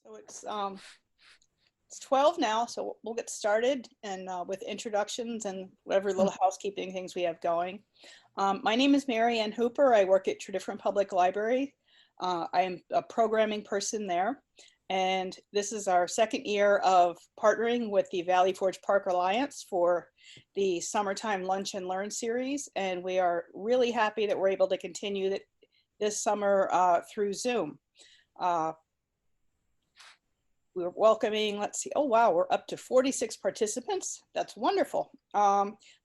So it's 12 now, so we'll get started and with introductions and whatever little housekeeping things we have going. My name is Mary Ann Hooper. I work at Tredyffrin Public Library. I am a programming person there. And this is our second year of partnering with the Valley Forge Park Alliance for the Summertime Lunch and Learn series. And we are really happy that we're able to continue that this summer through Zoom. We're welcoming, let's see, oh wow, we're up to 46 participants. That's wonderful.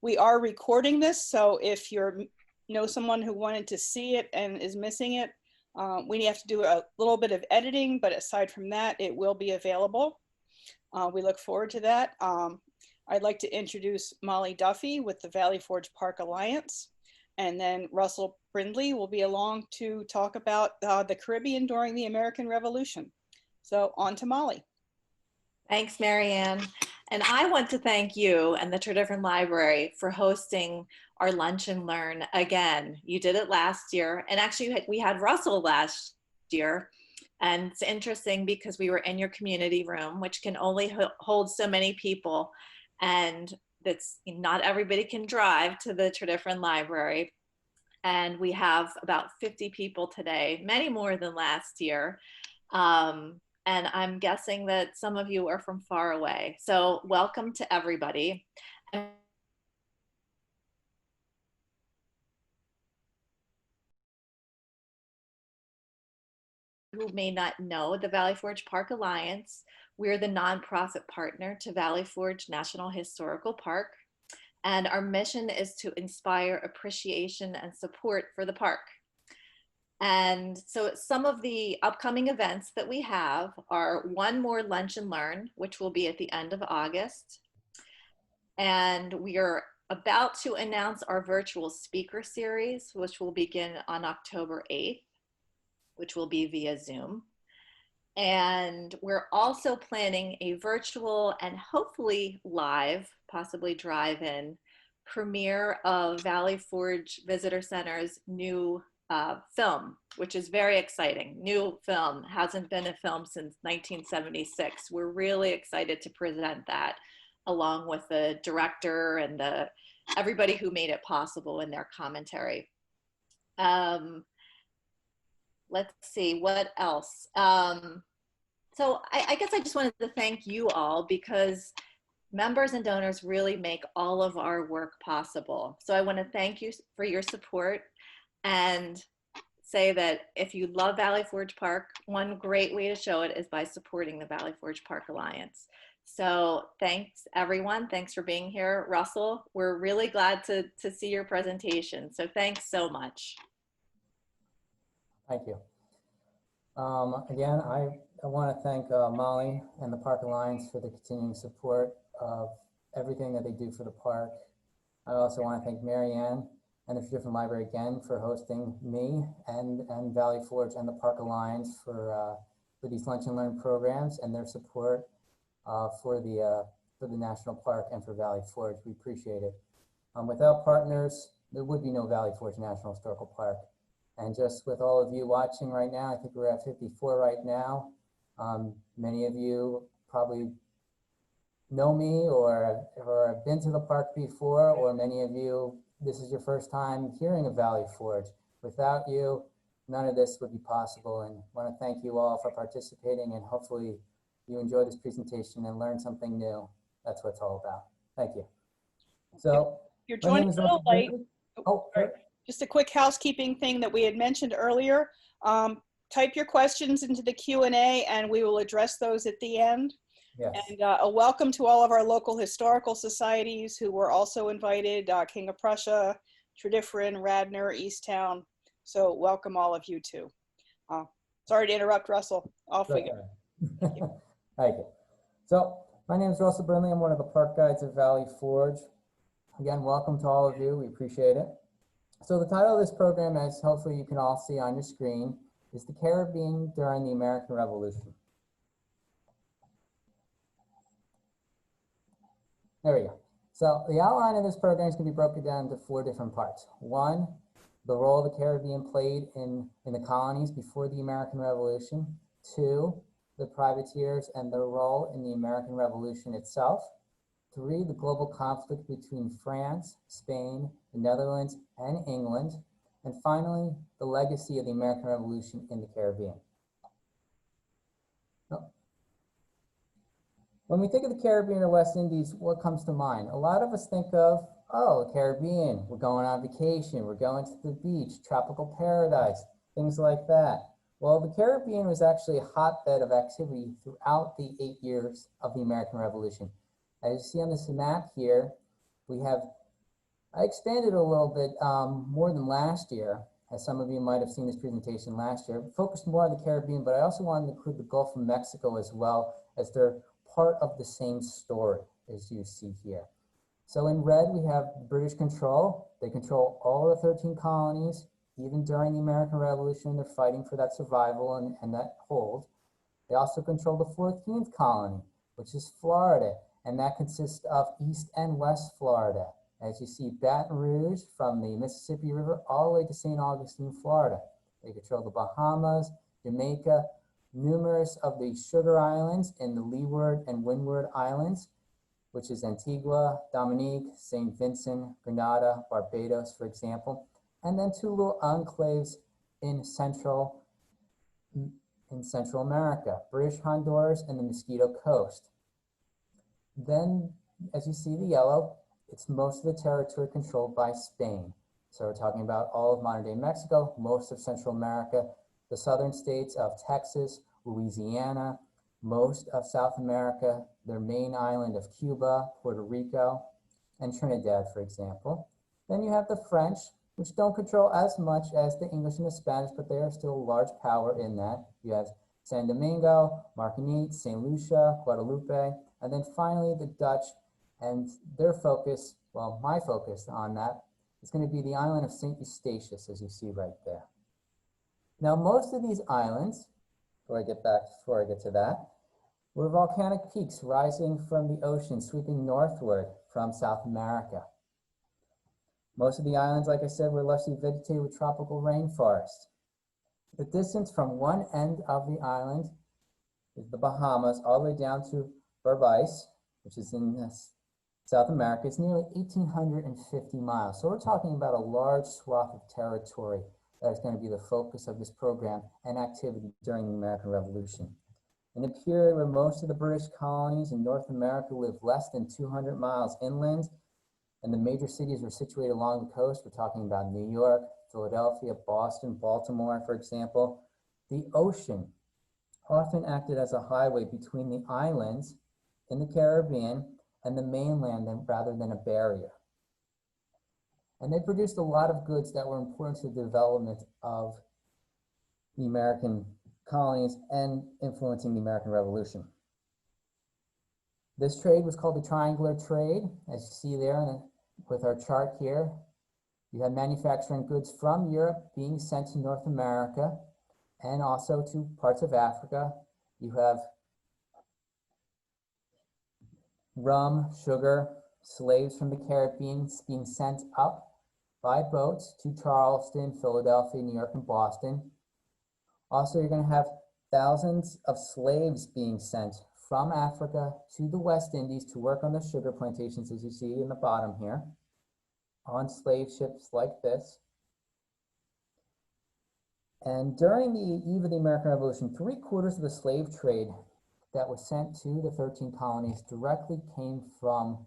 We are recording this, so if you know someone who wanted to see it and is missing it, we have to do a little bit of editing, but aside from that, it will be available. We look forward to that. I'd like to introduce Molly Duffy with the Valley Forge Park Alliance, and then Russell Brindley will be along to talk about the Caribbean during the American Revolution. So on to Molly. Thanks, Mary Ann. And I want to thank you and the Tredyffrin Library for hosting our Lunch and Learn again. You did it last year, and actually we had Russell last year. And it's interesting because we were in your community room, which can only hold so many people. And that's not everybody can drive to the Tredyffrin Library. And we have about 50 people today, many more than last year. And I'm guessing that some of you are from far away. So welcome to everybody. Who may not know the Valley Forge Park Alliance, we're the nonprofit partner to Valley Forge National Historical Park. And our mission is to inspire appreciation and support for the park. And so some of the upcoming events that we have are one more Lunch and Learn, which will be at the end of August. And we are about to announce our virtual speaker series, which will begin on October 8th, which will be via Zoom. And we're also planning a virtual and hopefully live, possibly drive-in, premiere of Valley Forge Visitor Center's new film, which is very exciting. New film, hasn't been a film since 1976. We're really excited to present that along with the director and everybody who made it possible in their commentary. Let's see, what else? So I guess I just wanted to thank you all because members and donors really make all of our work possible. So I want to thank you for your support and say that if you love Valley Forge Park, one great way to show it is by supporting the Valley Forge Park Alliance. So thanks everyone, thanks for being here. Russell, we're really glad to see your presentation. So thanks so much. Thank you. Again, I want to thank Molly and the Park Alliance for the continuing support of everything that they do for the park. I also want to thank Mary Ann and the Tredyffrin Library again for hosting me and Valley Forge and the Park Alliance for these Lunch and Learn programs and their support for the National Park and for Valley Forge. We appreciate it. Without partners, there would be no Valley Forge National Historical Park. And just with all of you watching right now, I think we're at 54 right now. Many of you probably know me or have been to the park before, or many of you, this is your first time hearing of Valley Forge. Without you, none of this would be possible. And I want to thank you all for participating, and hopefully you enjoy this presentation and learn something new. That's what it's all about. Thank you. So you're joining a little late. Oh, sure. Just a quick housekeeping thing that we had mentioned earlier. Type your questions into the Q&A and we will address those at the end. Yes. And a welcome to all of our local historical societies who were also invited, King of Prussia, Tredyffrin, Radnor, Easttown. So welcome all of you too. Sorry to interrupt, Russell. Off we go. Thank you. Thank you. So my name is Russell Brindley. I'm one of the park guides at Valley Forge. Again, welcome to all of you. We appreciate it. So the title of this program, as hopefully you can all see on your screen, is The Caribbean During the American Revolution. There we go. So the outline of this program is going to be broken down into 4 different parts. 1, the role the Caribbean played in the colonies before the American Revolution. 2, the privateers and their role in the American Revolution itself. 3, the global conflict between France, Spain, the Netherlands, and England. And finally, the legacy of the American Revolution in the Caribbean. When we think of the Caribbean or West Indies, what comes to mind? A lot of us think of, oh, the Caribbean, we're going on vacation, we're going to the beach, tropical paradise, things like that. Well, the Caribbean was actually a hotbed of activity throughout the 8 years of the American Revolution. As you see on this map here, I expanded a little bit more than last year, as some of you might have seen this presentation last year. Focused more on the Caribbean, but I also wanted to include the Gulf of Mexico as well, as they're part of the same story, as you see here. So in red, we have British control. They control all of the 13 colonies. Even during the American Revolution, they're fighting for that survival and that hold. They also control the 14th colony, which is Florida, and that consists of East and West Florida. As you see, Baton Rouge from the Mississippi River all the way to St. Augustine, Florida. They control the Bahamas, Jamaica, numerous of the Sugar Islands in the Leeward and Windward Islands, which is Antigua, Dominique, St. Vincent, Grenada, Barbados, for example, and then 2 little enclaves in Central America, British Honduras and the Mosquito Coast. Then, as you see the yellow, it's most of the territory controlled by Spain. So we're talking about all of modern-day Mexico, most of Central America, the southern states of Texas, Louisiana, most of South America, their main island of Cuba, Puerto Rico, and Trinidad, for example. Then you have the French, which don't control as much as the English and the Spanish, but they are still a large power in that. You have San Domingo, Martinique, St. Lucia, Guadalupe, and then finally the Dutch, and their focus, well, my focus on that, is going to be the island of St. Eustatius, as you see right there. Now, most of these islands, before I get to that, were volcanic peaks rising from the ocean, sweeping northward from South America. Most of the islands, like I said, were lushly vegetated with tropical rainforests. The distance from one end of the island is the Bahamas all the way down to Berbice, which is in South America. It's nearly 1,850 miles. So we're talking about a large swath of territory that is going to be the focus of this program and activity during the American Revolution. In a period where most of the British colonies in North America lived less than 200 miles inland, and the major cities were situated along the coast, we're talking about New York, Philadelphia, Boston, Baltimore, for example, the ocean often acted as a highway between the islands in the Caribbean and the mainland rather than a barrier. And they produced a lot of goods that were important to the development of the American colonies and influencing the American Revolution. This trade was called the triangular trade, as you see there with our chart here. You have manufacturing goods from Europe being sent to North America and also to parts of Africa. You have rum, sugar, slaves from the Caribbean being sent up by boats to Charleston, Philadelphia, New York, and Boston. Also, you're going to have thousands of slaves being sent from Africa to the West Indies to work on the sugar plantations, as you see in the bottom here, on slave ships like this. And during the eve of the American Revolution, 3/4 of the slave trade that was sent to the 13 colonies directly came from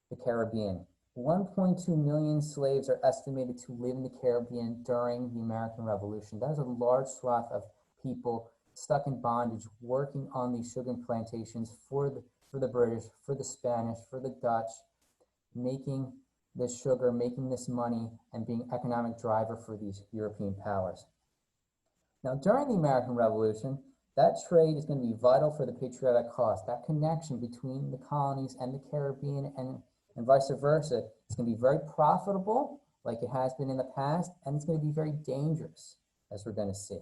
the Caribbean. 1.2 million slaves are estimated to live in the Caribbean during the American Revolution. That is a large swath of people stuck in bondage, working on these sugar plantations for the British, for the Spanish, for the Dutch, making this sugar, making this money, and being economic driver for these European powers. Now, during the American Revolution, that trade is going to be vital for the patriotic cause. That connection between the colonies and the Caribbean and vice versa. It's going to be very profitable, like it has been in the past, and it's going to be very dangerous, as we're going to see.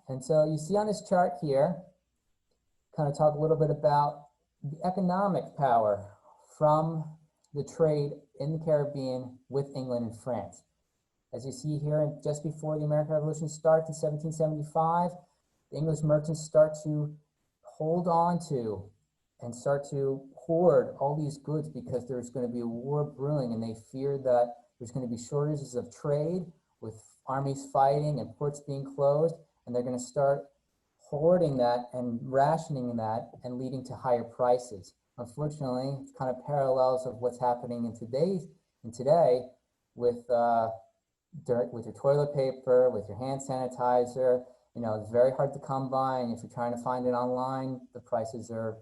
And so you see on this chart here, kind of talk a little bit about the economic power from the trade in the Caribbean with England and France. As you see here, just before the American Revolution starts in 1775, the English merchants start to hold on to and start to hoard all these goods because there's going to be a war brewing, and they fear that there's going to be shortages of trade with armies fighting and ports being closed, and they're going to start hoarding that and rationing that and leading to higher prices. Unfortunately, it's kind of parallels of what's happening in today with your toilet paper, with your hand sanitizer. You know, it's very hard to come by, and if you're trying to find it online, the prices are,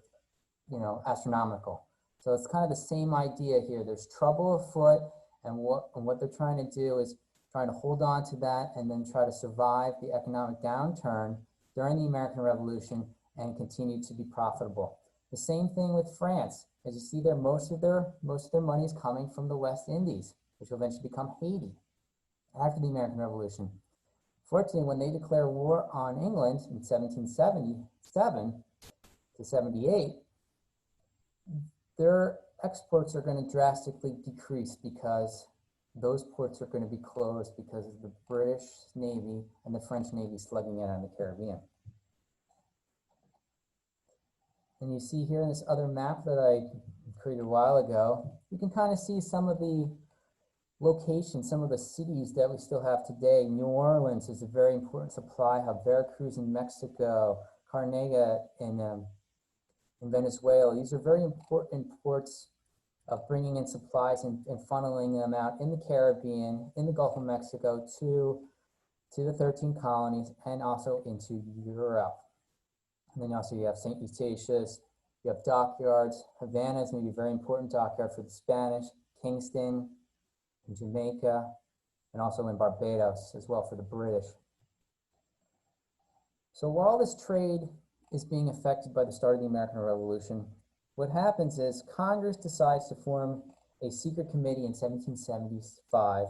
you know, astronomical. So it's kind of the same idea here. There's trouble afoot, and what they're trying to do is trying to hold on to that and then try to survive the economic downturn during the American Revolution and continue to be profitable. The same thing with France. As you see there, most of their money is coming from the West Indies, which will eventually become Haiti after the American Revolution. Fortunately, when they declare war on England in 1777 to 78, their exports are going to drastically decrease because those ports are going to be closed because of the British Navy and the French Navy slugging it on the Caribbean. And you see here in this other map that I created a while ago, you can kind of see some of the locations, some of the cities that we still have today. New Orleans is a very important supply hub. Veracruz in Mexico, Cartagena in Venezuela. These are very important ports of bringing in supplies and funneling them out in the Caribbean, in the Gulf of Mexico, to the 13 colonies, and also into Europe. And then also you have St. Eustatius, you have dockyards. Havana is going to be a very important dockyard for the Spanish, Kingston in Jamaica, and also in Barbados as well for the British. So while this trade is being affected by the start of the American Revolution, what happens is Congress decides to form a secret committee in 1775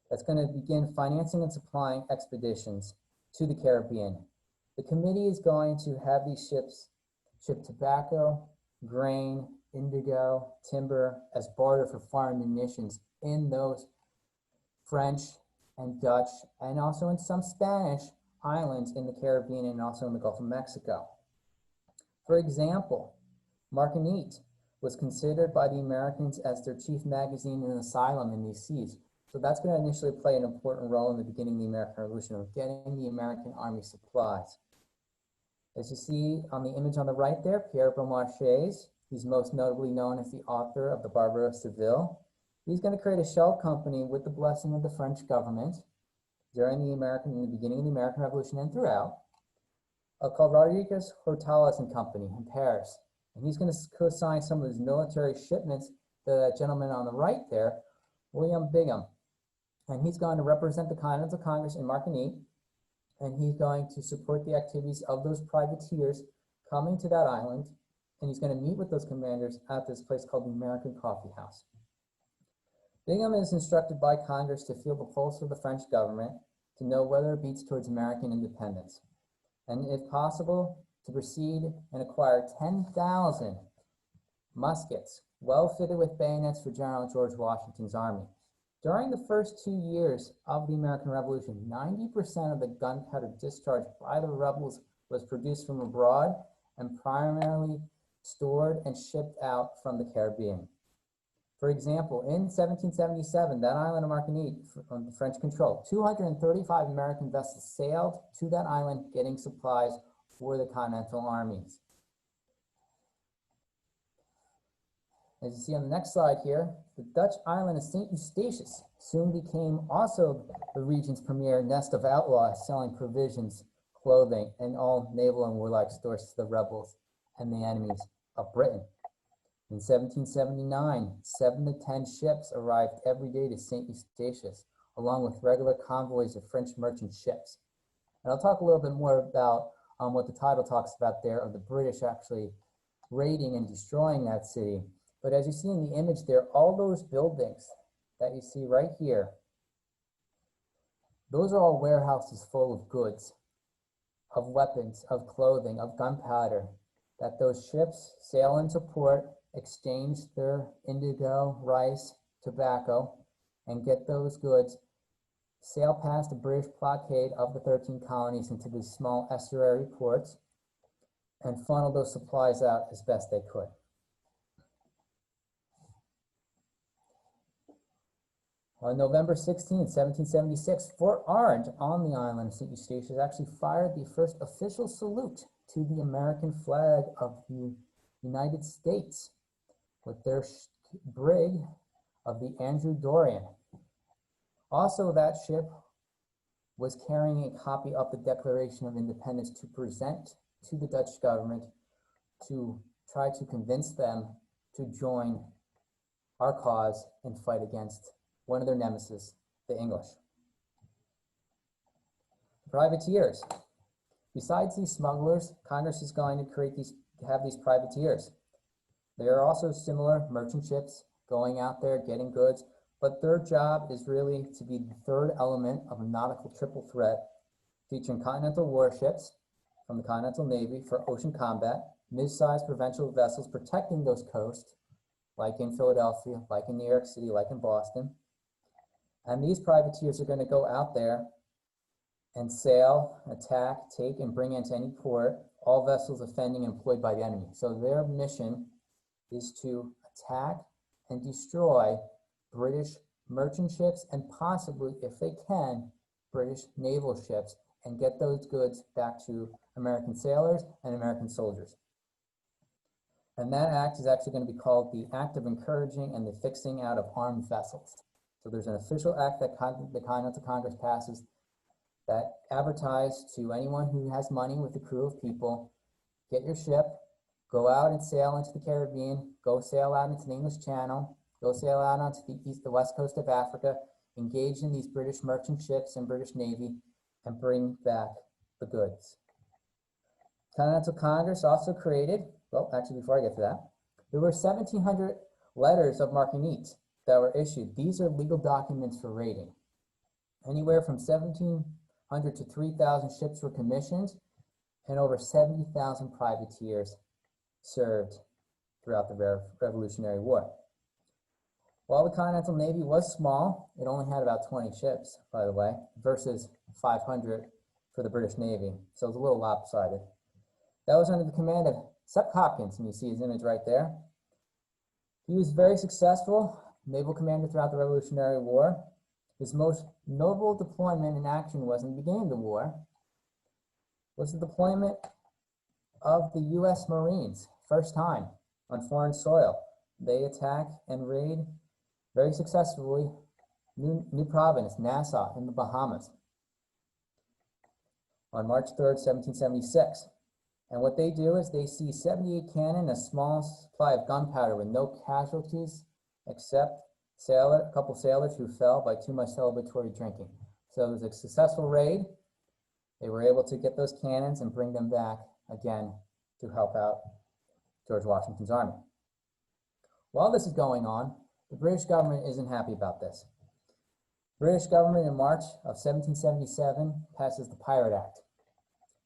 that's going to begin financing and supplying expeditions to the Caribbean. The committee is going to have these ships ship tobacco, grain, indigo, timber as barter for foreign munitions in those French and Dutch and also in some Spanish islands in the Caribbean and also in the Gulf of Mexico. For example, Martinique was considered by the Americans as their chief magazine and asylum in these seas. So that's going to initially play an important role in the beginning of the American Revolution of getting the American Army supplies. As you see on the image on the right there, Pierre Beaumarchais, he's most notably known as the author of The Barber of Seville. He's going to create a shell company with the blessing of the French government in the beginning of the American Revolution and throughout, called Rodriguez Hortalas and Company in Paris. And he's going to co-sign some of his military shipments to that gentleman on the right there, William Bingham. And he's going to represent the Continental Congress in Martinique, and he's going to support the activities of those privateers coming to that island, and he's going to meet with those commanders at this place called the American Coffee House. Bingham is instructed by Congress to feel the pulse of the French government to know whether it beats towards American independence, and if possible, to proceed and acquire 10,000 muskets, well fitted with bayonets for General George Washington's army. During the first 2 years of the American Revolution, 90% of the gunpowder discharged by the rebels was produced from abroad and primarily stored and shipped out from the Caribbean. For example, in 1777, that island of Martinique, under French control, 235 American vessels sailed to that island getting supplies for the Continental armies. As you see on the next slide here, the Dutch island of St. Eustatius soon became also the region's premier nest of outlaws selling provisions, clothing, and all naval and warlike stores to the rebels and the enemies of Britain. In 1779, 7 to 10 ships arrived every day to St. Eustatius, along with regular convoys of French merchant ships. And I'll talk a little bit more about what the title talks about there of the British actually raiding and destroying that city. But as you see in the image there, all those buildings that you see right here, those are all warehouses full of goods, of weapons, of clothing, of gunpowder, that those ships sail into port, exchange their indigo, rice, tobacco, and get those goods sail past the British blockade of the 13 colonies into these small estuary ports and funnel those supplies out as best they could. On November 16, 1776, Fort Orange on the island of St. Eustatius actually fired the first official salute to the American flag of the United States with their brig of the Andrew Dorian. Also, that ship was carrying a copy of the Declaration of Independence to present to the Dutch government to try to convince them to join our cause and fight against one of their nemesis, the English. Privateers. Besides these smugglers, Congress is going to have these privateers. There are also similar merchant ships going out there getting goods, but their job is really to be the third element of a nautical triple threat featuring continental warships from the Continental Navy for ocean combat, mid-sized provincial vessels protecting those coasts, like in Philadelphia, like in New York City, like in Boston. And these privateers are going to go out there and sail, attack, take, and bring into any port all vessels offending and employed by the enemy. So their mission is to attack and destroy British merchant ships and possibly, if they can, British naval ships and get those goods back to American sailors and American soldiers. And that act is actually going to be called the Act of Encouraging and the Fixing Out of Armed Vessels. So there's an official act that the Continental Congress passes that advertised to anyone who has money with a crew of people, get your ship, go out and sail into the Caribbean, go sail out into the English Channel, go sail out onto the west coast of Africa, engage in these British merchant ships and British Navy, and bring back the goods. Continental Congress also created, well, actually before I get to that, there were 1,700 letters of marquignees that were issued. These are legal documents for raiding. Anywhere from 1,700 to 3,000 ships were commissioned, and over 70,000 privateers served throughout the Revolutionary War. While the Continental Navy was small, it only had about 20 ships, by the way, versus 500 for the British Navy, so it was a little lopsided. That was under the command of Sep Hopkins, and you see his image right there. He was very successful naval commander throughout the Revolutionary War. His most notable deployment in action was in the beginning of the war, was the deployment of the U.S. Marines, first time on foreign soil. They attack and raid very successfully New Providence, Nassau, in the Bahamas on March 3rd, 1776. And what they do is they see 78 cannon, a small supply of gunpowder with no casualties except a couple sailors who fell by too much celebratory drinking. So it was a successful raid. They were able to get those cannons and bring them back again to help out George Washington's army. While this is going on, the British government isn't happy about this. The British government in March of 1777 passes the Pirate Act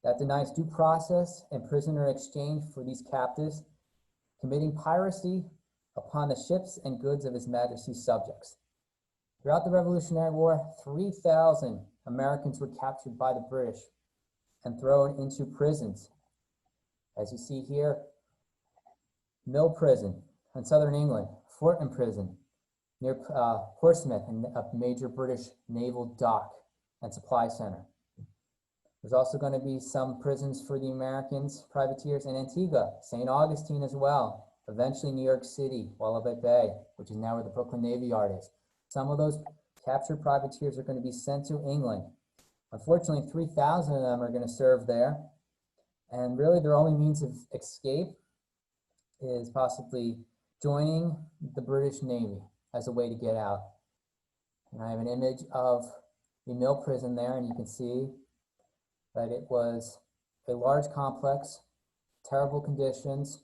that denies due process and prisoner exchange for these captives committing piracy upon the ships and goods of His Majesty's subjects. Throughout the Revolutionary War, 3,000 Americans were captured by the British and thrown into prisons. As you see here, Mill Prison in southern England, Fortin Prison near Portsmouth, and a major British naval dock and supply center. There's also going to be some prisons for the Americans, privateers in Antigua, St. Augustine as well, eventually New York City, Wallaby Bay, which is now where the Brooklyn Navy Yard is. Some of those captured privateers are going to be sent to England. Unfortunately, 3,000 of them are going to serve there. And really their only means of escape is possibly joining the British Navy as a way to get out. And I have an image of the Mill Prison there, and you can see that it was a large complex, terrible conditions.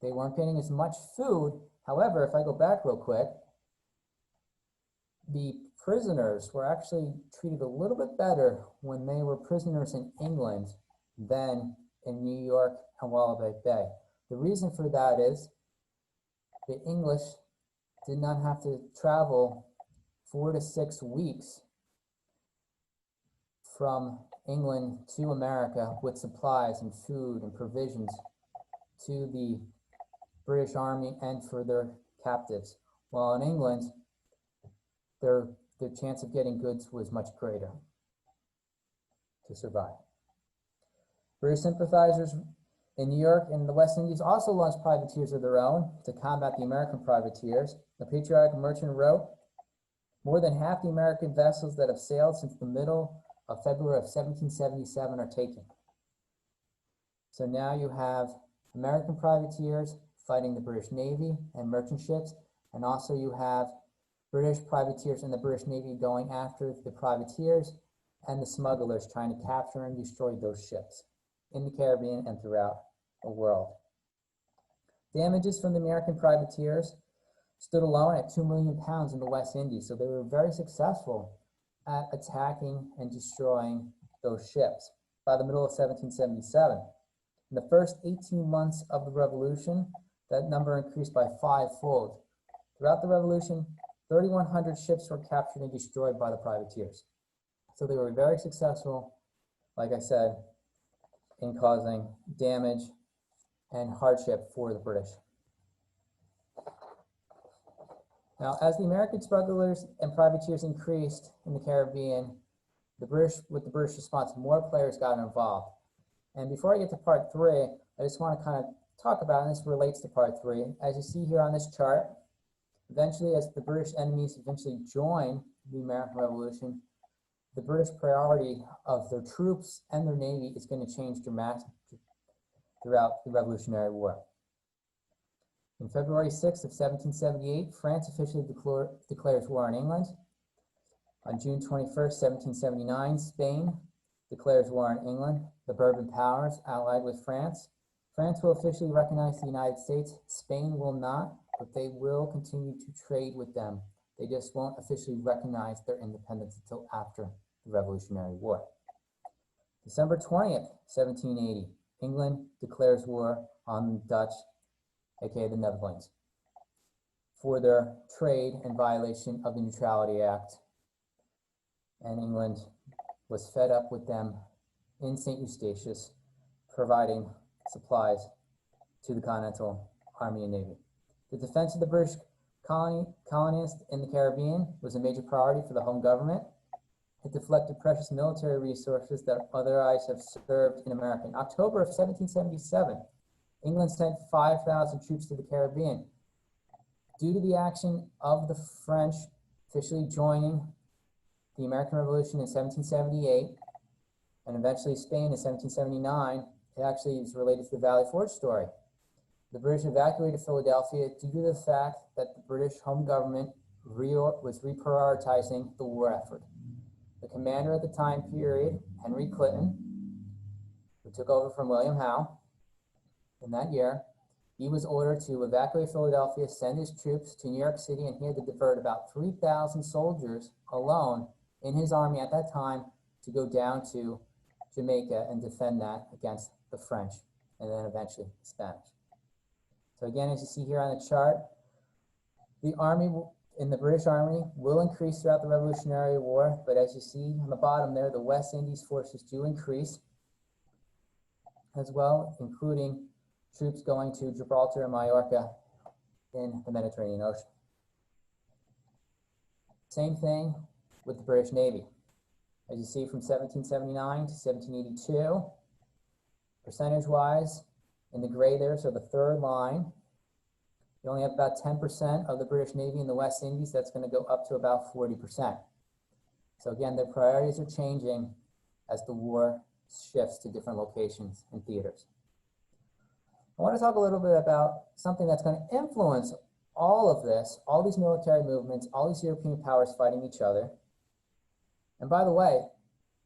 They weren't getting as much food. However, if I go back real quick, the prisoners were actually treated a little bit better when they were prisoners in England than in New York and Wallaby Bay. The reason for that is the English did not have to travel 4 to 6 weeks from England to America with supplies and food and provisions to the British Army and for their captives. While in England, their chance of getting goods was much greater to survive. British sympathizers in New York and the West Indies also launched privateers of their own to combat the American privateers. The patriotic merchant wrote, "More than half the American vessels that have sailed since the middle of February of 1777 are taken." So now you have American privateers fighting the British Navy and merchant ships, and also you have British privateers and the British Navy going after the privateers and the smugglers trying to capture and destroy those ships in the Caribbean and throughout the world. Damages from the American privateers stood alone at 2 million pounds in the West Indies, so they were very successful at attacking and destroying those ships. By the middle of 1777, in the first 18 months of the Revolution, that number increased by 5-fold. Throughout the Revolution, 3,100 ships were captured and destroyed by the privateers. So they were very successful, like I said, in causing damage and hardship for the British. Now, as the American smugglers and privateers increased in the Caribbean, with the British response, more players got involved. And before I get to part 3, I just want to kind of talk about, and this relates to part 3, as you see here on this chart, eventually as the British enemies eventually join the American Revolution, the British priority of their troops and their navy is going to change dramatically throughout the Revolutionary War. On February 6th of 1778, France officially declares war on England. On June 21st, 1779, Spain declares war on England. The Bourbon powers allied with France. France will officially recognize the United States. Spain will not, but they will continue to trade with them. They just won't officially recognize their independence until after the Revolutionary War. December 20th, 1780, England declares war on the Dutch, aka the Netherlands, for their trade and violation of the Neutrality Act. And England was fed up with them in St. Eustatius, providing supplies to the Continental Army and Navy. The defense of the British colonies in the Caribbean was a major priority for the home government. It deflected precious military resources that otherwise have served in America. In October of 1777, England sent 5,000 troops to the Caribbean. Due to the action of the French officially joining the American Revolution in 1778, and eventually Spain in 1779, it actually is related to the Valley Forge story. The British evacuated Philadelphia due to the fact that the British home government was reprioritizing the war effort. The commander at the time period, Henry Clinton, who took over from William Howe in that year, he was ordered to evacuate Philadelphia, send his troops to New York City, and he had to divert about 3,000 soldiers alone in his army at that time to go down to Jamaica and defend that against the French and then eventually the Spanish. So again, as you see here on the chart, the army in the British Army will increase throughout the Revolutionary War, but as you see on the bottom there, the West Indies forces do increase as well, including troops going to Gibraltar and Majorca in the Mediterranean Ocean. Same thing with the British Navy. As you see from 1779 to 1782, percentage-wise, in the gray there, so the third line, you only have about 10% of the British Navy in the West Indies. That's going to go up to about 40%. So again, their priorities are changing as the war shifts to different locations and theaters. I want to talk a little bit about something that's going to influence all of this, all these military movements, all these European powers fighting each other. And by the way,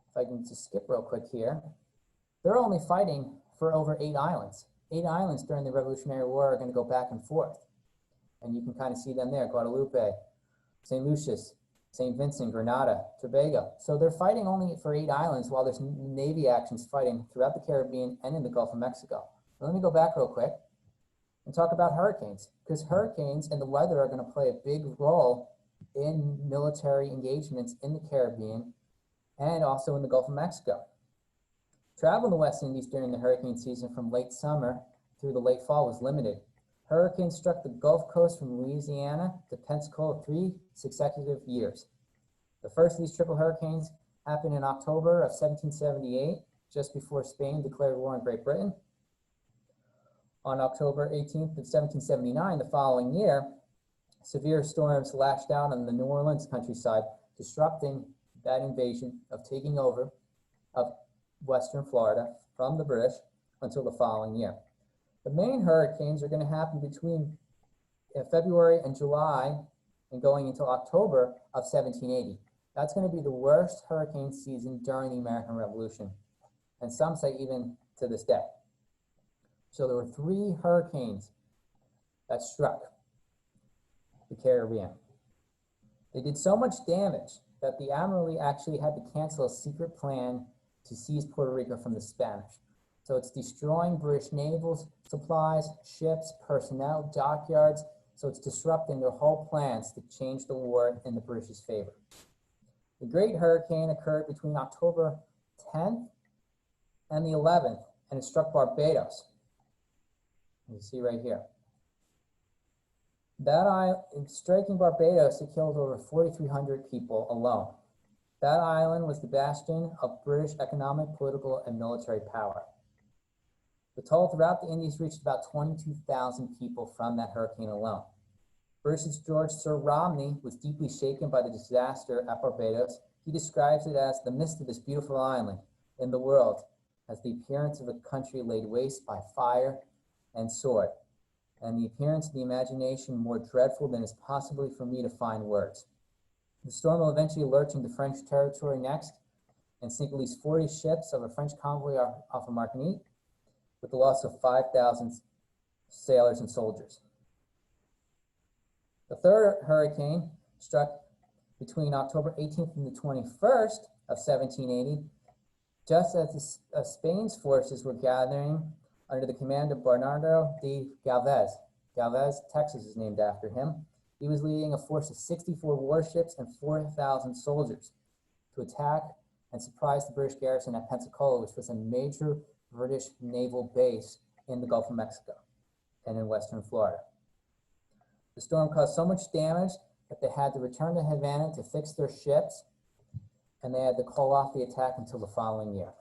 if I can just skip real quick here, they're only fighting for over 8 islands. 8 islands during the Revolutionary War are going to go back and forth. And you can kind of see them there, Guadalupe, St. Lucius, St. Vincent, Grenada, Tobago. So they're fighting only for 8 islands while there's Navy actions fighting throughout the Caribbean and in the Gulf of Mexico. Now, let me go back real quick and talk about hurricanes, because hurricanes and the weather are going to play a big role in military engagements in the Caribbean and also in the Gulf of Mexico. Travel in the West Indies during the hurricane season from late summer through the late fall was limited. Hurricanes struck the Gulf Coast from Louisiana to Pensacola 3 consecutive years. The first of these triple hurricanes happened in October of 1778, just before Spain declared war on Great Britain. On October 18th of 1779, the following year, severe storms lashed out on the New Orleans countryside, disrupting that invasion of taking over of Western Florida from the British until the following year. The main hurricanes are going to happen between February and July and going into October of 1780. That's going to be the worst hurricane season during the American Revolution, and some say even to this day. So there were 3 hurricanes that struck the Caribbean. They did so much damage that the Admiralty actually had to cancel a secret plan to seize Puerto Rico from the Spanish. So it's destroying British naval supplies, ships, personnel, dockyards. So it's disrupting their whole plans to change the war in the British favor. The Great Hurricane occurred between October 10th and the 11th, and it struck Barbados. You see right here. In striking Barbados, it killed over 4,300 people alone. That island was the bastion of British economic, political, and military power. The toll throughout the Indies reached about 22,000 people from that hurricane alone. British GeorgeRomney was deeply shaken by the disaster at Barbados. He describes it as the mist of this beautiful island in the world, as the appearance of a country laid waste by fire and sword, and the appearance of the imagination more dreadful than is possibly for me to find words. The storm will eventually lurch into French territory next and sink at least 40 ships of a French convoy off of Martinique, with the loss of 5,000 sailors and soldiers. The third hurricane struck between October 18th and the 21st of 1780, just as Spain's forces were gathering under the command of Bernardo de Galvez. Galvez, Texas is named after him. He was leading a force of 64 warships and 4,000 soldiers to attack and surprise the British garrison at Pensacola, which was a major British naval base in the Gulf of Mexico and in Western Florida. The storm caused so much damage that they had to return to Havana to fix their ships, and they had to call off the attack until the following year.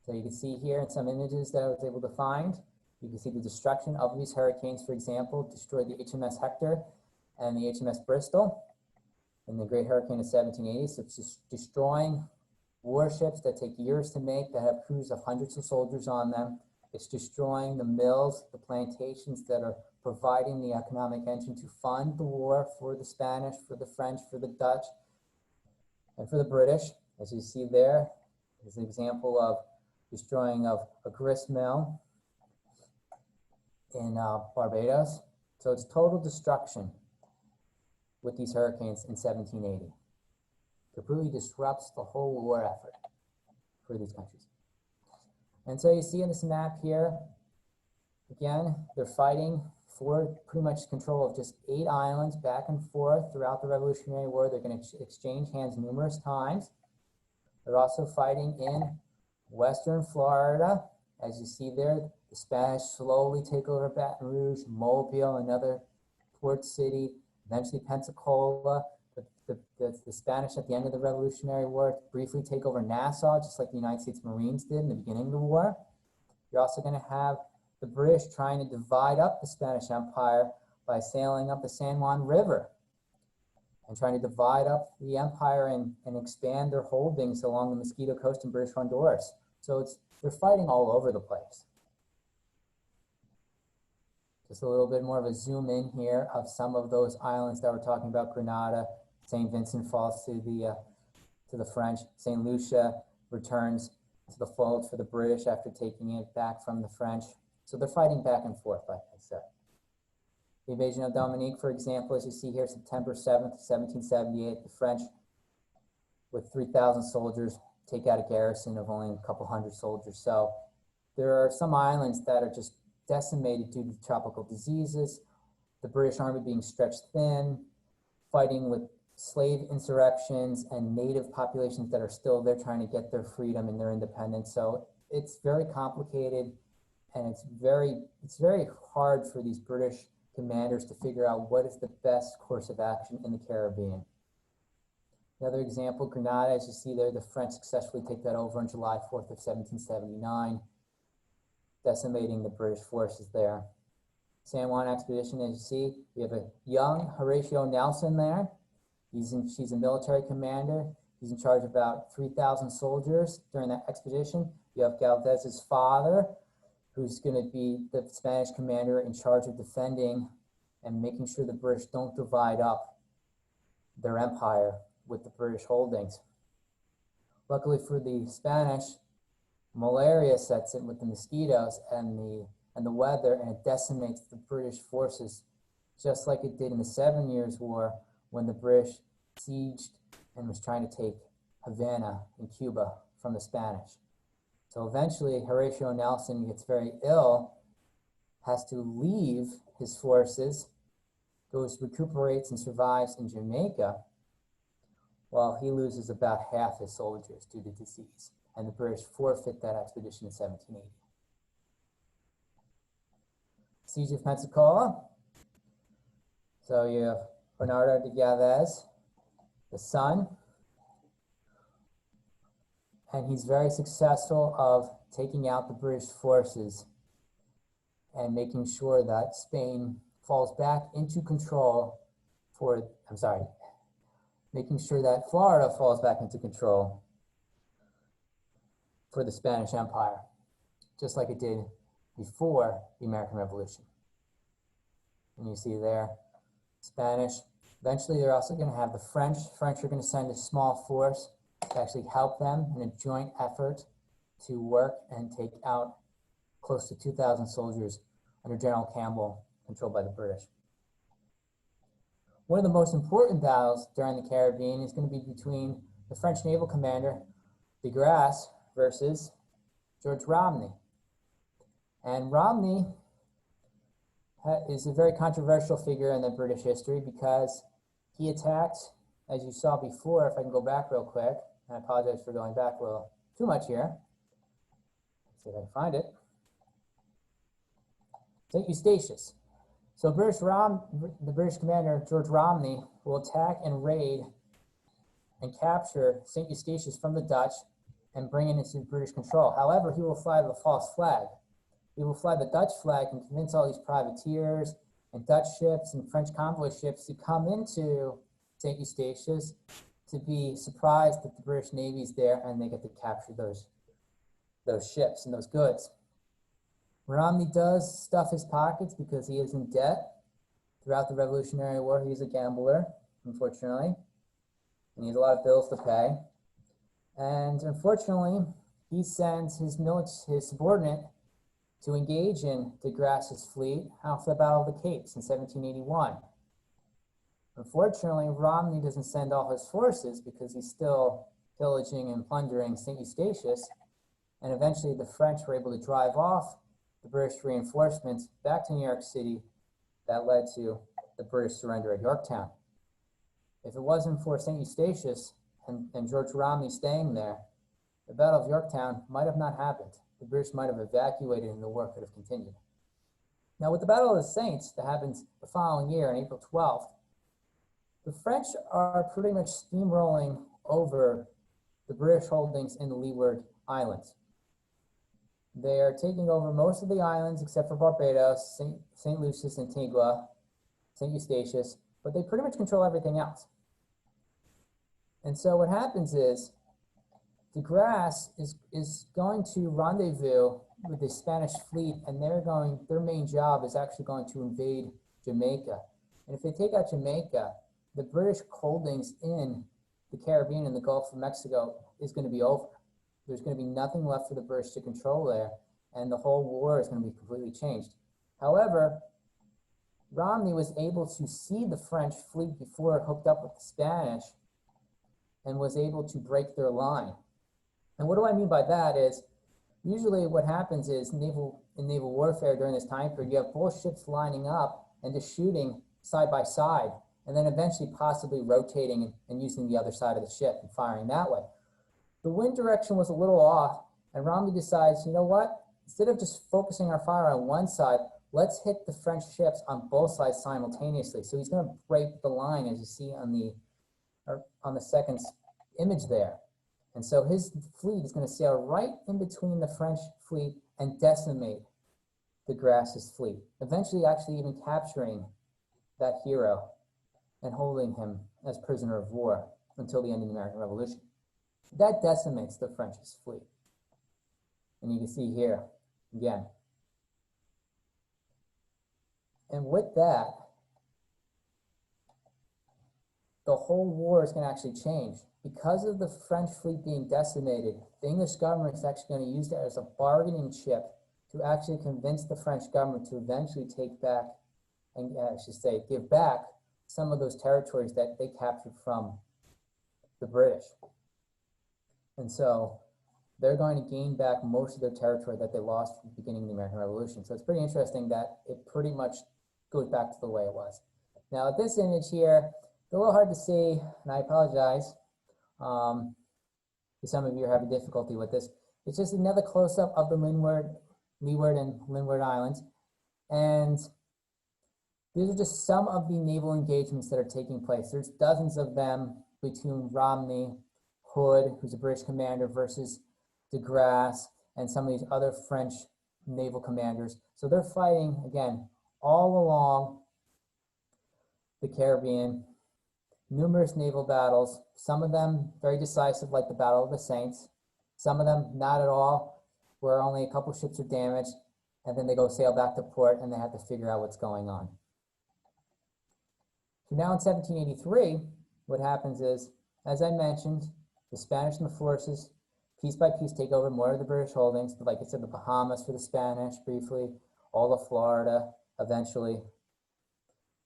So you can see here in some images that I was able to find, you can see the destruction of these hurricanes, for example, destroyed the HMS Hector and the HMS Bristol in the Great Hurricane of 1780. So it's just destroying warships that take years to make, that have crews of hundreds of soldiers on them. It's destroying the mills, the plantations that are providing the economic engine to fund the war for the Spanish, for the French, for the Dutch, and for the British. As you see there is an example of destroying of a grist mill in Barbados. So it's total destruction with these hurricanes in 1780. Completely disrupts the whole war effort for these countries. And so you see in this map here, again, they're fighting for pretty much control of just 8 islands back and forth throughout the Revolutionary War. They're going to exchange hands numerous times. They're also fighting in Western Florida. As you see there, the Spanish slowly take over Baton Rouge, Mobile, another port city, eventually Pensacola. The Spanish at the end of the Revolutionary War briefly take over Nassau, just like the United States Marines did in the beginning of the war. You're also going to have the British trying to divide up the Spanish Empire by sailing up the San Juan River and trying to divide up the empire and expand their holdings along the Mosquito Coast in British Honduras. So they're fighting all over the place. Just a little bit more of a zoom in here of some of those islands that we're talking about: Grenada, St. Vincent falls to the French. St. Lucia returns to the fold for the British after taking it back from the French. So they're fighting back and forth, like I said. The invasion of Dominica, for example, as you see here, September 7th, 1778, the French, with 3,000 soldiers, take out a garrison of only a couple hundred soldiers. So there are some islands that are just decimated due to tropical diseases, the British Army being stretched thin, fighting with slave insurrections and native populations that are still there trying to get their freedom and their independence. So it's very complicated, and it's very hard for these British commanders to figure out what is the best course of action in the Caribbean. Another example, Grenada, as you see there, the French successfully take that over on July 4th of 1779, decimating the British forces there. San Juan expedition, as you see, we have a young Horatio Nelson there. She's a military commander. He's in charge of about 3,000 soldiers during that expedition. You have Galvez's father, who's going to be the Spanish commander in charge of defending and making sure the British don't divide up their empire with the British holdings. Luckily for the Spanish, malaria sets in with the mosquitoes and the weather, and it decimates the British forces, just like it did in the 7 Years' War when the British sieged and was trying to take Havana in Cuba from the Spanish. So eventually, Horatio Nelson gets very ill, has to leave his forces, recuperates and survives in Jamaica, while he loses about half his soldiers due to disease, and the British forfeit that expedition in 1780. Siege of Pensacola. So you have Bernardo de Galvez, the son, and he's very successful of taking out the British forces and making sure that Spain falls back into control making sure that Florida falls back into control for the Spanish Empire, just like it did before the American Revolution. And you see there, Spanish. Eventually, they're also going to have the French. French are going to send a small force to actually help them in a joint effort to work and take out close to 2,000 soldiers under General Campbell, controlled by the British. One of the most important battles during the Caribbean is going to be between the French naval commander, de Grasse, versus GeorgeRomney. And Romney is a very controversial figure in the British history because he attacked, as you saw before, if I can go back real quick, and I apologize for going back a little too much here. Let's see if I can find it. St. Eustatius. So the British commander, GeorgeRomney, will attack and raid and capture St. Eustatius from the Dutch and bring it into British control. However, he will fly the false flag. He will fly the Dutch flag and convince all these privateers and Dutch ships and French convoy ships to come into St. Eustatius to be surprised that the British Navy is there and they get to capture those ships and those goods. Romney does stuff his pockets because he is in debt. Throughout the Revolutionary War, he's a gambler, unfortunately, and he has a lot of bills to pay. And unfortunately, he sends his subordinate to engage in de Grasse's fleet after the Battle of the Capes in 1781. Unfortunately, Romney doesn't send all his forces because he's still pillaging and plundering St. Eustatius, and eventually the French were able to drive off the British reinforcements back to New York City. That led to the British surrender at Yorktown. If it wasn't for St. Eustatius and GeorgeRomney staying there, the Battle of Yorktown might have not happened. The British might have evacuated and the war could have continued. Now, with the Battle of the Saints that happens the following year on April 12th, the French are pretty much steamrolling over the British holdings in the Leeward Islands. They are taking over most of the islands except for Barbados, St. Lucia, Antigua, St. Eustatius, but they pretty much control everything else. And so what happens is de Grasse is going to rendezvous with the Spanish fleet, and their main job is actually going to invade Jamaica. And if they take out Jamaica, the British holdings in the Caribbean and the Gulf of Mexico is going to be over. There's going to be nothing left for the British to control there, and the whole war is going to be completely changed. However, Romney was able to see the French fleet before it hooked up with the Spanish and was able to break their line. And what do I mean by that is, usually what happens is in naval warfare during this time period, you have both ships lining up and just shooting side by side. and then eventually possibly rotating and using the other side of the ship and firing that way. The wind direction was a little off, and Romney decides, you know what? Instead of just focusing our fire on one side, let's hit the French ships on both sides simultaneously. So he's going to break the line, as you see on the second image there. And so his fleet is going to sail right in between the French fleet and decimate de Grasse's fleet, eventually actually even capturing that hero and holding him as prisoner of war until the end of the American Revolution. That decimates the French's fleet. And you can see here, again. And with that, the whole war is going to actually change. Because of the French fleet being decimated, the English government is actually going to use that as a bargaining chip to actually convince the French government to eventually take back, and I should say, give back some of those territories that they captured from the British. And so they're going to gain back most of their territory that they lost at the beginning of the American Revolution. So it's pretty interesting that it pretty much goes back to the way it was. Now, this image here, it's a little hard to see, and I apologize if some of you are having difficulty with this. It's just another close-up of the Leeward and Windward Islands. And these are just some of the naval engagements that are taking place. There's dozens of them between Romney, Hood, who's a British commander, versus de Grasse and some of these other French naval commanders. So they're fighting, again, all along the Caribbean, numerous naval battles, some of them very decisive, like the Battle of the Saints, some of them not at all, where only a couple ships are damaged, and then they go sail back to port and they have to figure out what's going on. So now in 1783, what happens is, as I mentioned, the Spanish and the forces, piece by piece, take over more of the British holdings, like I said, the Bahamas for the Spanish briefly, all of Florida eventually.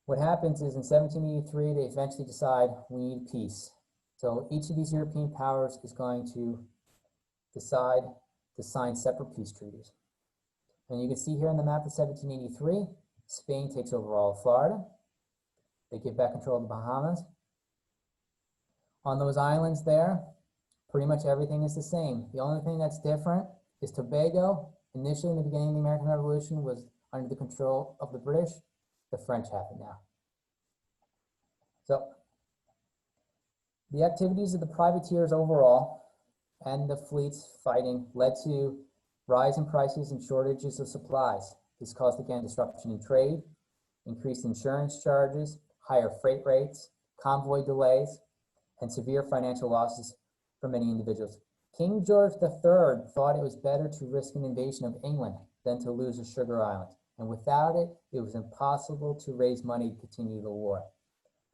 What happens is in 1783, they eventually decide we need peace. So each of these European powers is going to decide to sign separate peace treaties. And you can see here on the map of 1783, Spain takes over all of Florida. They give back control of the Bahamas. On those islands there, pretty much everything is the same. The only thing that's different is Tobago, initially in the beginning of the American Revolution, was under the control of the British. The French have it now. So the activities of the privateers overall and the fleets fighting led to rise in prices and shortages of supplies. This caused, again, disruption in trade, increased insurance charges, higher freight rates, convoy delays, and severe financial losses for many individuals. King George III thought it was better to risk an invasion of England than to lose a sugar island. And without it, it was impossible to raise money to continue the war.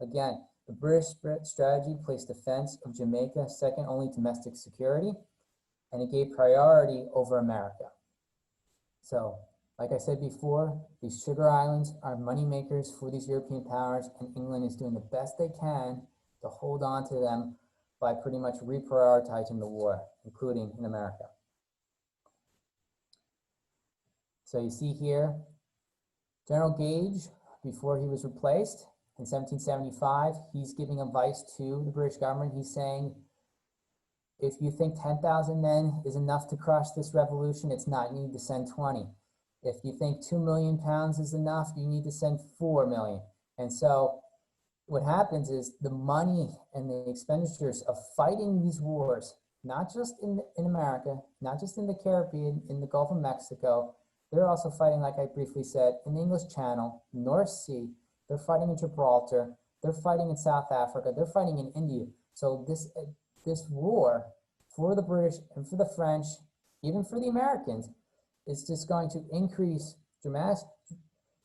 Again, the British strategy placed defense of Jamaica second only to domestic security, and it gave priority over America. So, like I said before, these sugar islands are money makers for these European powers, and England is doing the best they can to hold on to them by pretty much reprioritizing the war, including in America. So you see here, General Gage, before he was replaced in 1775, he's giving advice to the British government. He's saying, if you think 10,000 men is enough to crush this revolution, it's not. You need to send 20. If you think 2 million pounds is enough, you need to send 4 million. And so what happens is the money and the expenditures of fighting these wars, not just in America, not just in the Caribbean, in the Gulf of Mexico, they're also fighting, like I briefly said, in the English Channel, North Sea, they're fighting in Gibraltar, they're fighting in South Africa, they're fighting in India. So this war for the British and for the French, even for the Americans, is just going to increase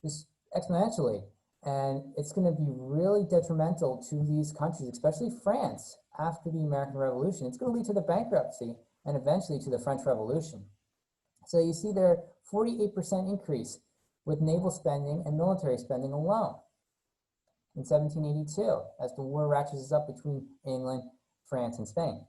just exponentially. And it's going to be really detrimental to these countries, especially France, after the American Revolution. It's going to lead to the bankruptcy and eventually to the French Revolution. So you see there, 48% increase with naval spending and military spending alone in 1782, as the war ratchets up between England, France, and Spain.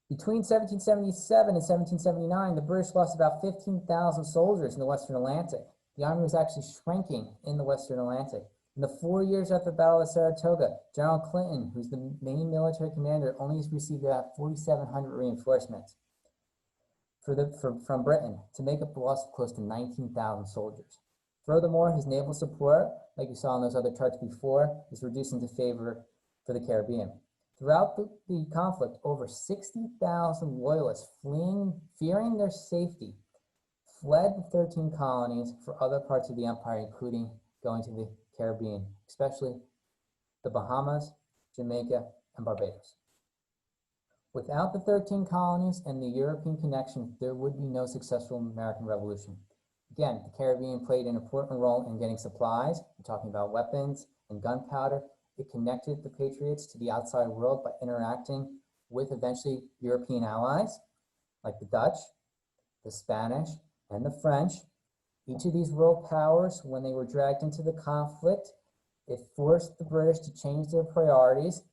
Between 1777 and 1779, the British lost about 15,000 soldiers in the Western Atlantic. the Army was actually shrinking in the Western Atlantic. In the 4 years after the Battle of Saratoga, General Clinton, who's the main military commander, only received about 4,700 reinforcements from Britain to make up the loss of close to 19,000 soldiers. Furthermore, his naval support, like you saw on those other charts before, is reduced into favor for the Caribbean. Throughout the conflict, over 60,000 loyalists fearing their safety, fled the 13 colonies for other parts of the empire, including going to the Caribbean, especially the Bahamas, Jamaica, and Barbados. Without the 13 colonies and the European connection, there would be no successful American Revolution. Again, the Caribbean played an important role in getting supplies. We're talking about weapons and gunpowder. It connected the Patriots to the outside world by interacting with eventually European allies like the Dutch, the Spanish, and the French. Each of these world powers, when they were dragged into the conflict, it forced the British to change their priorities,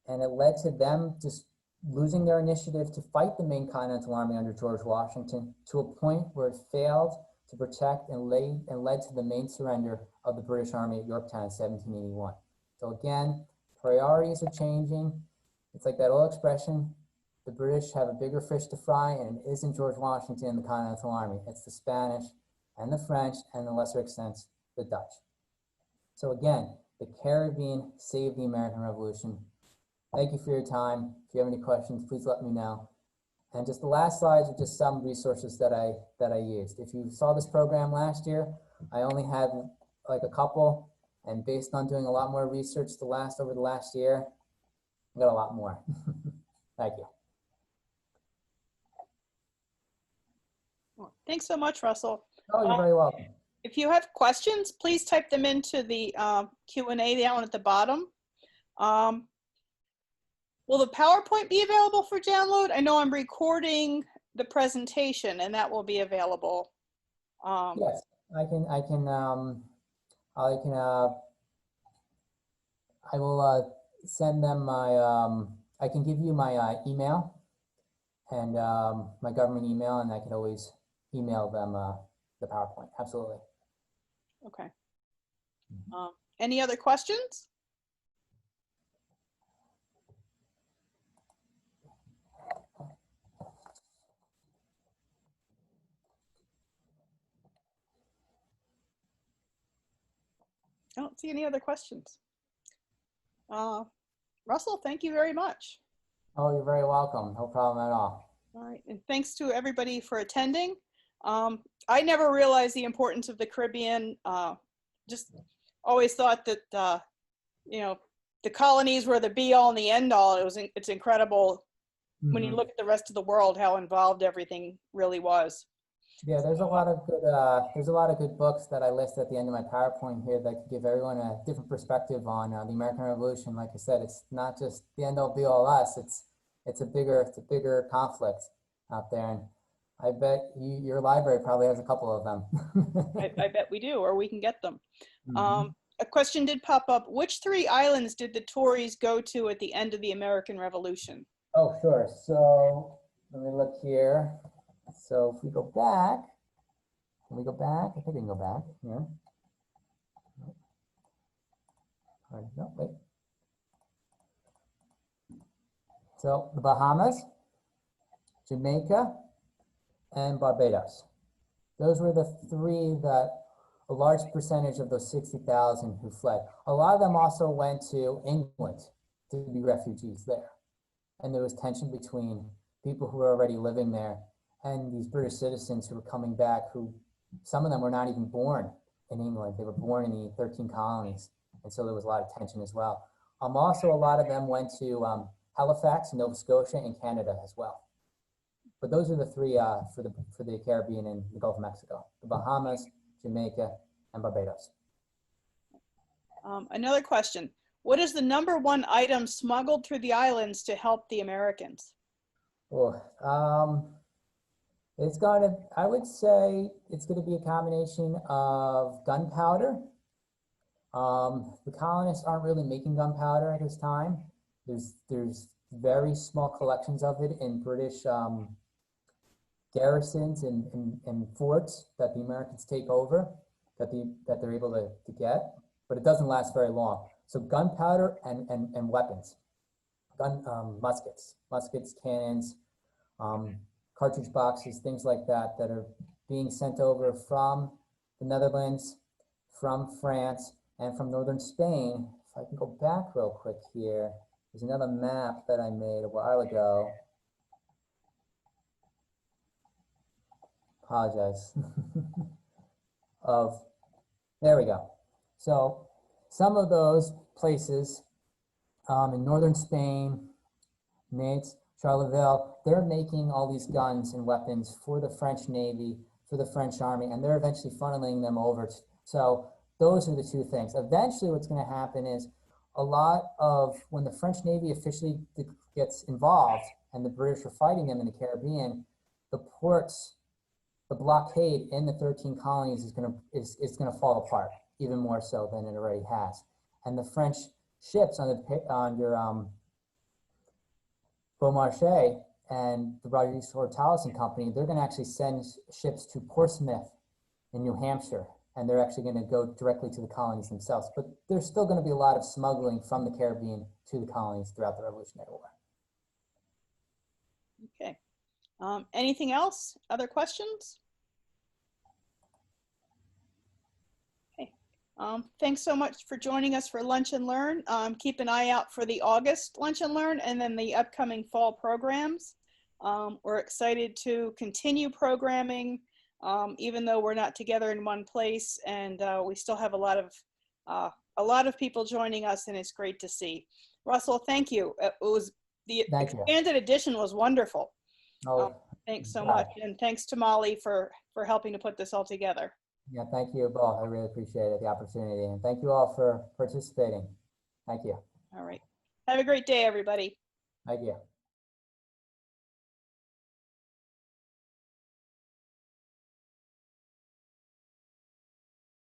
and it led to them just losing their initiative to fight the main Continental Army under George Washington to a point where it failed to protect and led to the main surrender of the British Army at Yorktown in 1781. So again, priorities are changing. It's like that old expression, the British have a bigger fish to fry, and it isn't George Washington and the Continental Army. It's the Spanish and the French, and to a lesser extent, the Dutch. So again, the Caribbean saved the American Revolution. Thank you for your time. If you have any questions, please let me know. And just the last slides are just some resources that I used. If you saw this program last year, I only had like a couple, and based on doing a lot more research over the last year, I got a lot more. Thank you. Well, thanks so much, Russell. Oh, you're very welcome. If you have questions, please type them into the Q&A down at the bottom. Will the PowerPoint be available for download? I know I'm recording the presentation, and that will be available. Yes, I will send them my, I can give you my email and my government email, and I can always email them the PowerPoint. Absolutely. Okay. Any other questions? I don't see any other questions. Russell, thank you very much. Oh, you're very welcome. No problem at all. All right, and thanks to everybody for attending. I never realized the importance of the Caribbean. Just always thought that, you know, the colonies were the be all and the end all. It's incredible when you look at the rest of the world, how involved everything really was. Yeah, there's a lot of good books that I list at the end of my PowerPoint here that could give everyone a different perspective on the American Revolution. Like I said, it's not just the end all be all us. It's a bigger conflict out there, and I bet your library probably has a couple of them. I bet we do, or we can get them. A question did pop up. Which 3 islands did the Tories go to at the end of the American Revolution? Oh, sure. So let me look here. So if we go back, I think we can go back here. All right, no, wait. So the Bahamas, Jamaica, and Barbados. Those were the 3 that a large percentage of those 60,000 who fled. A lot of them also went to England to be refugees there. And there was tension between people who were already living there and these British citizens who were coming back, who some of them were not even born in England. They were born in the 13 colonies. And so there was a lot of tension as well. Also, a lot of them went to Halifax, Nova Scotia, and Canada as well. But those are the 3 for the Caribbean and the Gulf of Mexico: the Bahamas, Jamaica, and Barbados. Another question. What is the #1 item smuggled through the islands to help the Americans? Oh, I would say it's going to be a combination of gunpowder. The colonists aren't really making gunpowder at this time. There's very small collections of it in British garrisons and forts that the Americans take over. that they're able to get, but it doesn't last very long. So gunpowder and weapons, muskets, cannons, cartridge boxes, things like that are being sent over from the Netherlands, from France, and from northern Spain. If I can go back real quick here, there's another map that I made a while ago. Apologize. There we go. So some of those places in northern Spain, Nantes, Charleville, they're making all these guns and weapons for the French Navy, for the French Army, and they're eventually funneling them over. So those are the two things. Eventually what's going to happen is a lot of, when the French Navy officially gets involved and the British are fighting them in the Caribbean, the ports, the blockade in the 13 colonies is going to fall apart even more so than it already has. And the French ships under Beaumarchais and the Roger Hortalis and Company, they're going to actually send ships to Portsmouth in New Hampshire, and they're actually going to go directly to the colonies themselves. But there's still going to be a lot of smuggling from the Caribbean to the colonies throughout the Revolutionary War. Okay. Anything else? Other questions? Okay. Thanks so much for joining us for Lunch and Learn. Keep an eye out for the August Lunch and Learn and then the upcoming fall programs. We're excited to continue programming, even though we're not together in one place, and we still have a lot of people joining us, and it's great to see. Russell, thank you. It was the expanded edition was wonderful. Oh, thanks so much, and thanks to Molly for helping to put this all together. Yeah, thank you both. I really appreciate it, the opportunity, and thank you all for participating. Thank you. All right. Have a great day, everybody. Thank you.